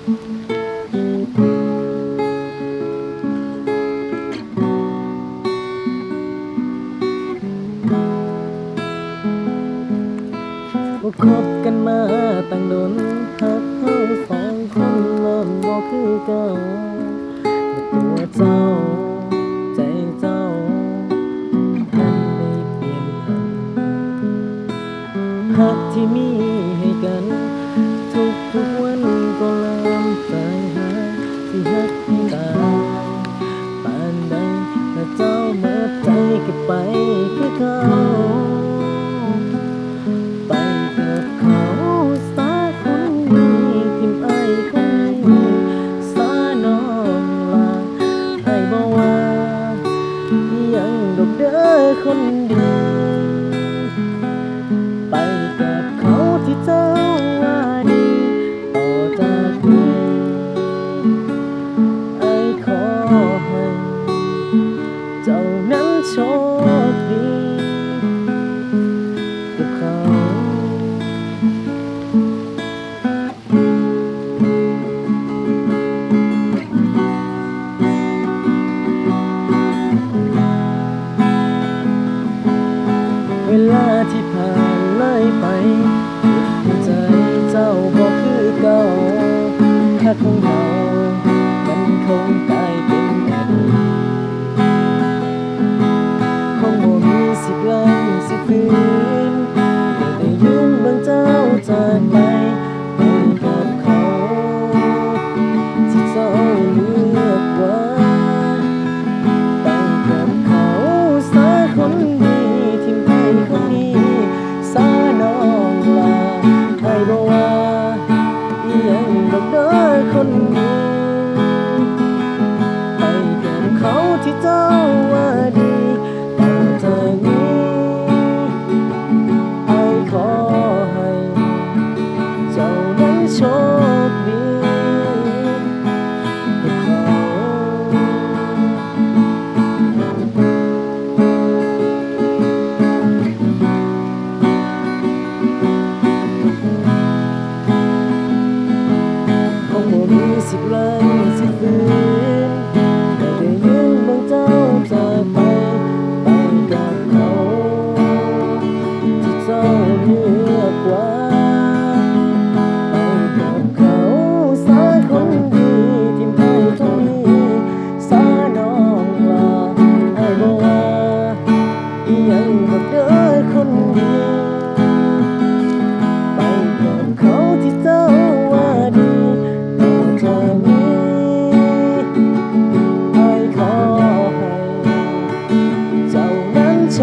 คบกันมาตั้งโดนหักเฮาสองคนเริ่มบ่คือเก่าตัวเจ้าใจเจ้ามันได้เปลี่ยนผันหักที่มีให้กันทุกวันก็เริ่มใจหายสิหักให้ตายปานใดถ้าเจ้าเมิดใจก็ไปคือเขาไปกับเขาสาคนนี้ทิมไอ้คนนี้สาน้องลาไอ้บอกว่ายังดอกเด้อคนดีไปกับเขาที่เจ้าว่าดีต่อจากนี้ไอ้ขอให้เจ้านั้นโชคดีกับเขาเวลาที่ผ่านเลยไปหัวใจเจ้าบอกคือเก่าถ้าของเรามันคงกลายเป็นอดีตคงบ่มีสิทธิ์ลังสิฟื้นได้ยืนเบิ่งเจ้าจากไปไปกับเขาที่เจ้าเลือกไว้ไปกับเขาสาคนดีทิมไอ้คนนี้สาน้องลาไอ้บอกว่ายังดอกเด้อคนดีไปกับเขาที่เจ้าว่าดีต่อจากนี้ไอ้ขอให้เจ้านั้นโชคดีกับเขาคงบ่มีสิทธิ์ลังสิฟื้นแต่ได้ยืนเบิ่งเจ้าจากไปไปกับเขาที่เจ้าเลือกไว้ไปกับเขาสาคนดีทิมไอ้คนนี้สาน้องลาไอ้บอกว่ายังดอกเด้อคนดีไปกับเขาที่เจ้าว่าดีต่อจากนี้ไอ้ขอให้เจ้านั้นโช